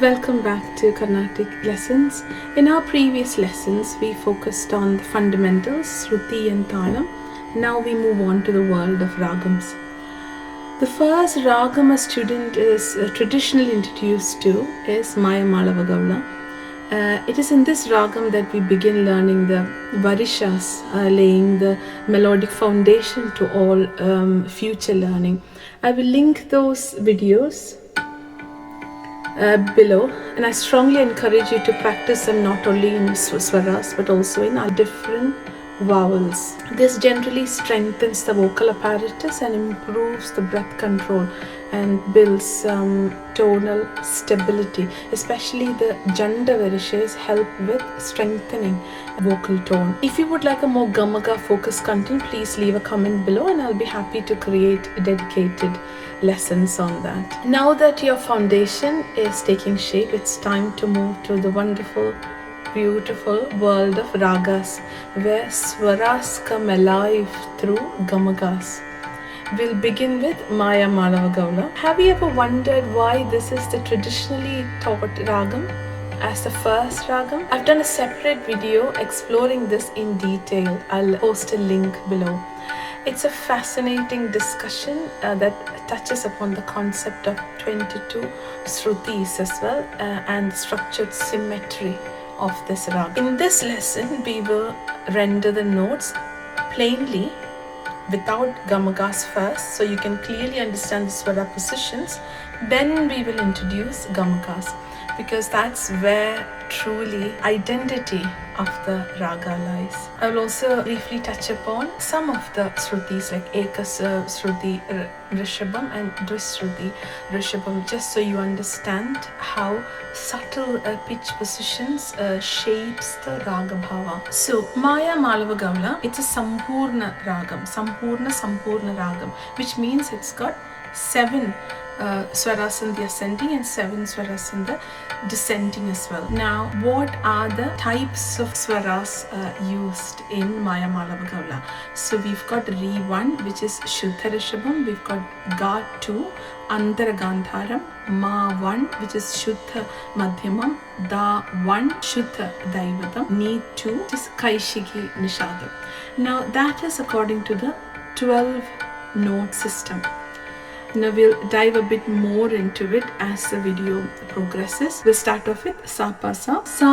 Welcome back to Carnatic Lessons. In our previous lessons, we focused on the fundamentals, Shruti and Tālam. Now we move on to the world of Ragams. The first Ragam a student is traditionally introduced to is Mayamalavagowla. It is in this Ragam that we begin learning the Varisais, laying the melodic foundation to all future learning. I will link those videos below, and I strongly encourage you to practice them not only in Swaras but also in our different vowels. This generally strengthens the vocal apparatus and improves the breath control and builds tonal stability. Especially the Janda Varisais help with strengthening vocal tone. If you would like a more Gamaka-focused content, please leave a comment below and I'll be happy to create dedicated lessons on that. Now that your foundation is taking shape, it's time to move to the wonderful, beautiful world of Ragas, where Swaras come alive through Gamakas. We'll begin with Mayamalavagowla. Have you ever wondered why this is the traditionally taught Ragam as the first Ragam? I've done a separate video exploring this in detail. I'll post a link below. It's a fascinating discussion that touches upon the concept of 22 sruthis as well and structured symmetry of this raga. In this lesson, we will render the notes plainly without Gamakas first, so you can clearly understand the Swara positions. Then we will introduce Gamakas, because that's where truly identity of the Raga lies. I will also briefly touch upon some of the sruthis like Eka-Śruti, Rishabham and Dvi-Śruti, Rishabham, just so you understand how subtle pitch positions shapes the Raga bhava. So Mayamalavagowla, it's a Sampurna Ragam, Sampurna Ragam, which means it's got 7 Swaras in the ascending and 7 Swaras in the descending as well. Now, what are the types of Swaras used in Mayamalavagowla? So we've got Re 1, which is Shuddha Rishabham. We've got Ga 2, Antara Gandharam. Ma 1, which is Shuddha Madhyamam. Da 1, Shuddha Daivatam. Ni 2, which is Kaishiki Nishadam. Now, that is according to the 12 note system. Now we'll dive a bit more into it as the video progresses. We'll start off with Sa Pa Sa. Sa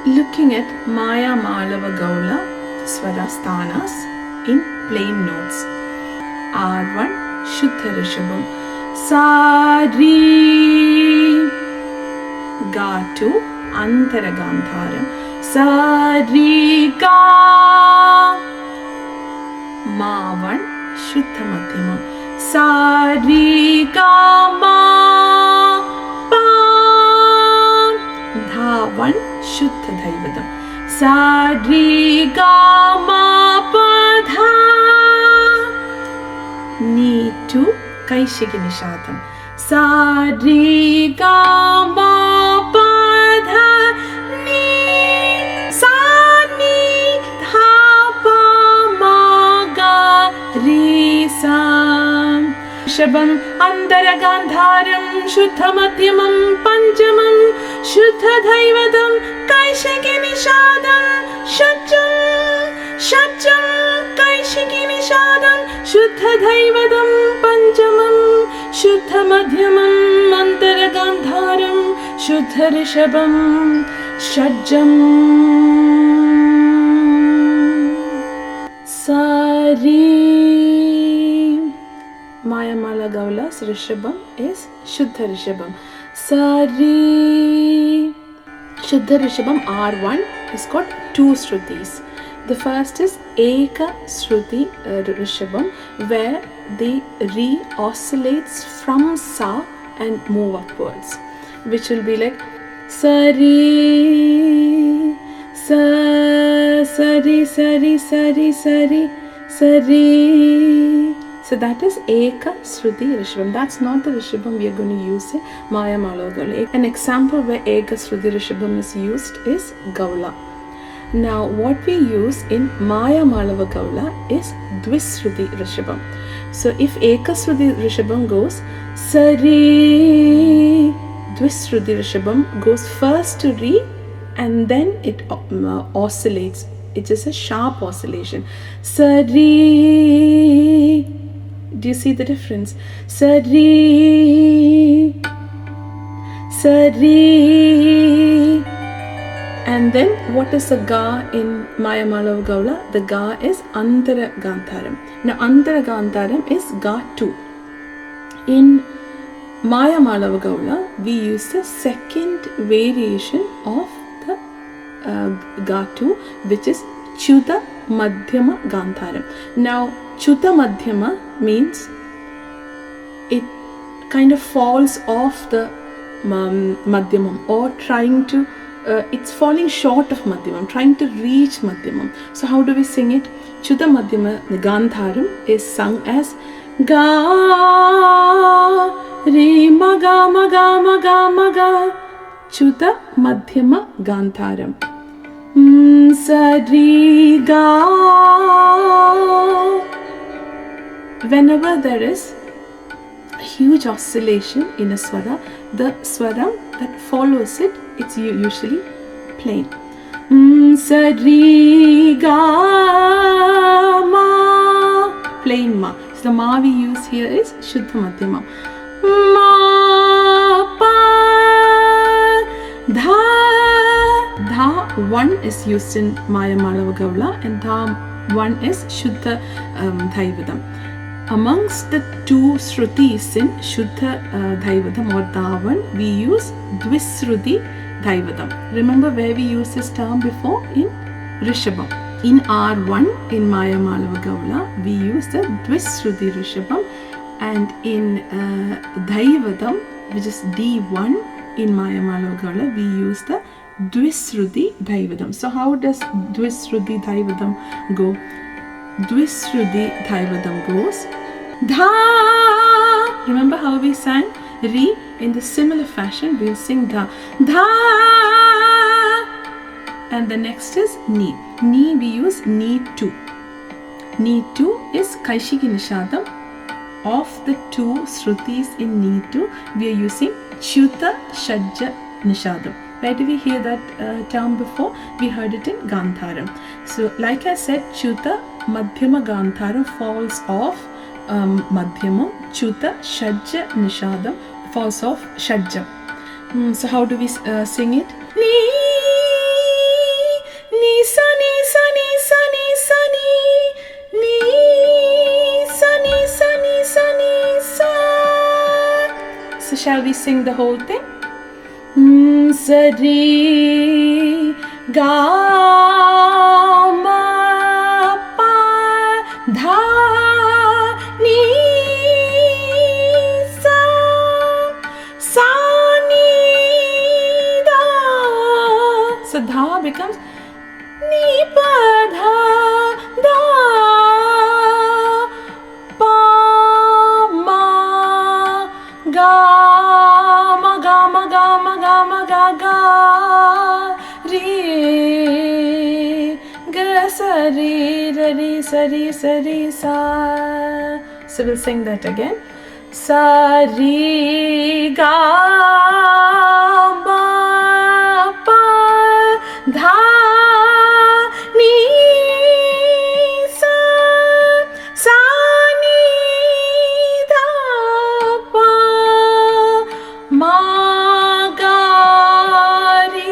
Looking at Mayamalavagowla Swara Sthanas in plain notes. R1 Shuddha Rishabham. Sa Ri. Ga 2 Antara Gandharam. Sa Ri Ga. Ma 1 Shuddha Madhyamam. Sa Ri Ga Ma Pa. Dha 1 Shuddha Daivatam. Sa Ri Ga Ma Pa Dha. Ni 2 Kaishiki Nishadam. Sa Ri Ga Ma Pa Dha. Ni Sa Ni Dha Pa Ma Ga Ri Sa. Rishabham Antara Gandharam Shuddha Madhyamam Panchamam Shuddha Daivatam Kaishiki Nishadam Shacham Kaishiki Nishadam Shuddha Daivatam Panchamam Shuddha Madhyamam Antara Gandharam Shuddha Rishabham Shajam. Sa Ri. Mayamalavagowla's Rishabham is Shuddha Rishabham. Sa Ri. Shuddha Rishabham R1 has got 2 sruthis. The first is Eka-Śruti Rishabham, where the Re oscillates from Sa and move upwards, which will be like Sari, Sari, Sari, Sari, Sari, Sari. So that is Eka-Śruti Rishabham. That's not the Rishabham we are going to use in Mayamalavagowla. An example where Eka-Śruti Rishabham is used is Gaula. Now what we use in Mayamalavagowla is Dvi-Śruti Rishabham. So if Eka-Śruti Rishabham goes Sari, Dvi-Śruti Rishabham goes first to Re and then it oscillates. It is a sharp oscillation. Sari. Do you see the difference? Sari, Sari. And then what is the Ga in Mayamalavagowla? The Ga is Antara Gandharam. Now Antara Gandharam is Ga 2. In Mayamalavagowla, we use the second variation of the Ga 2, which is Chuta Madhyama Gandharam. Now Chuta Madhyama means it kind of falls off the Madhyamam, or trying to it's falling short of Madhyamam, trying to reach Madhyamam. So how do we sing it? Chuta Madhyama Gandharam is sung as Ga Re Maga Maga Maga Maga Chuta Madhyama Gandharam. Sari Ga. Whenever there is a huge oscillation in a swara, the swaram that follows it, it's usually plain. Sari Ga Ma, plain Ma. So the Ma we use here is Shuddha Madhyama. Ma Pa Dha. Dha 1 is used in Mayamalavagowla and Dha 1 is Shuddha Dhaivatam. Amongst the two sruthis in Shuddha Dhaivatam or Dhavan, we use Dvi-Śruti Dhaivatam. Remember where we used this term before? In Rishabham. In R1 in Mayamalavagowla, we use the Dvi-Śruti Rishabham, and in Dhaivatam, which is D1 in Mayamalavagowla, we use the Dvi-Śruti Dhaivatam. So how does Dvi-Śruti Dhaivatam go? Dvi-Śruti Dhaivatam goes Dha. Remember how we sang Re? In the similar fashion, we will sing Dha. Dha. And the next is Ni. Ni we use Ni 2. Ni 2 is Kaishiki Nishadam. Of the two sruthis in Ni 2, we are using Chuta Shadja Nishadam. Where did we hear that term before? We heard it in Gandharam. So like I said, Chuta Madhyama Gandharam falls off Madhyamam. Chuta Shadja Nishadam falls off Shadjam. So how do we sing it? Ni, ni, sa, ni, sa, ni, sa, ni, sa, ni, ni, sa, ni, sa, ni, sa, ni, sa. So shall we sing the whole thing? Sari Ga Ma Pa Dha Ni Sa Sa Ni Da. So Dha becomes Ni Pa Dha Da Pa Ma Ga Ma Ga Ma Ga Ma Ga Ma Ga Ga Re Ga Sa Re Ra Re Sa Re Sa Re Sa. So we'll sing that again. Sa Re Ga Ma Pa Dha Ni Sa Sa Ni Da Pa Ma Ga Re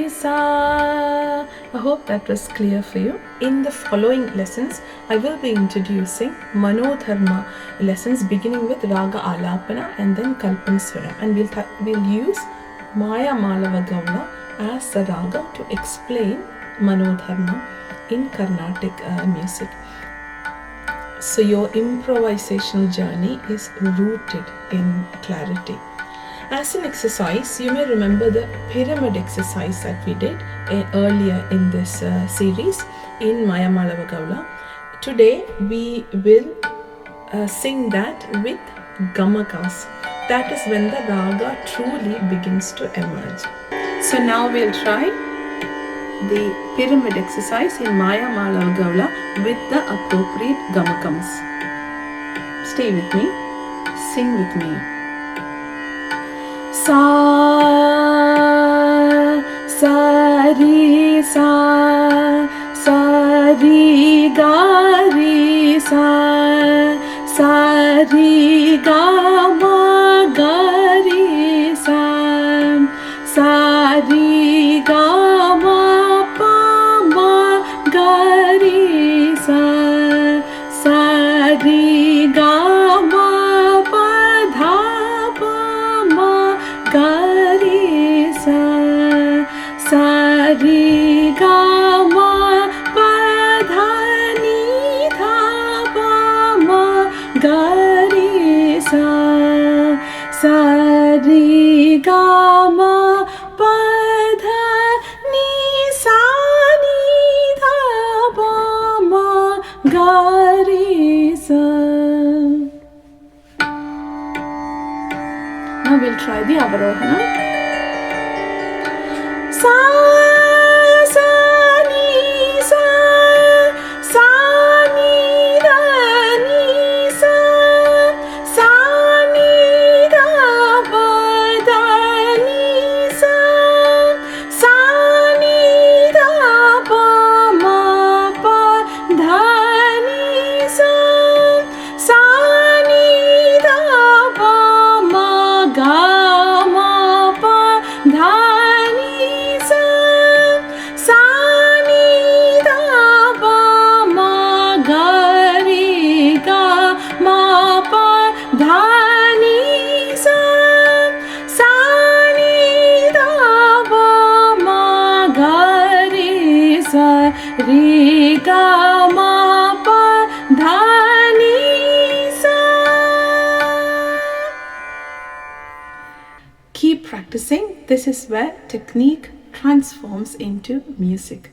Sa. I hope that was clear for you. In the following lessons, I will be introducing Manodharma lessons beginning with Raga Alapana and then Kalpan Swara, and we'll use Mayamalavagowla as a raga to explain Manodharma in Carnatic music. So your improvisational journey is rooted in clarity. As an exercise, you may remember the pyramid exercise that we did earlier in this series in Mayamalavagowla. Today we will sing that with Gamakas. That is when the Raga truly begins to emerge. So now we'll try the pyramid exercise in Mayamalavagowla with the appropriate Gamakams. Stay with me, sing with me. Sa, sa, ri, sa, sa, ri, ga, ri, sa, sa, ri, ga, ma, ga, ri, sa, sa, ri, ga, ma, pa, ma, ga, ri, sa, sa, ri, ga, ma, pa, dha, pa, ma, ga, ri, sa, sa, ri, ga, ma, pa, dha, ni, dha, pa, ma, ga, ri, sa, sa, ri, ga, ma, pa, dha, ni, sa, ni, dha, pa, ma, ga, ri, sa. Now we'll try the Avarohana. Sa, sa, ni, sa, sa, ni, da, ni, sa, sa, ni, da, pa, da, ni, sa, sa, ni, da, pa, ma, pa, dha, ni, sa, sa, ni, da, pa, ma, ga, ma, pa, dha, ni, sa, sa, ni, da, pa, ma, ga, ri, ga, ma, pa, dha, ni, sa, sa, ni, da, pa, ma, ga, ri, sa, ri, ga, ma, pa, dha, ni, sa. Keep practicing. This is where technique transforms into music.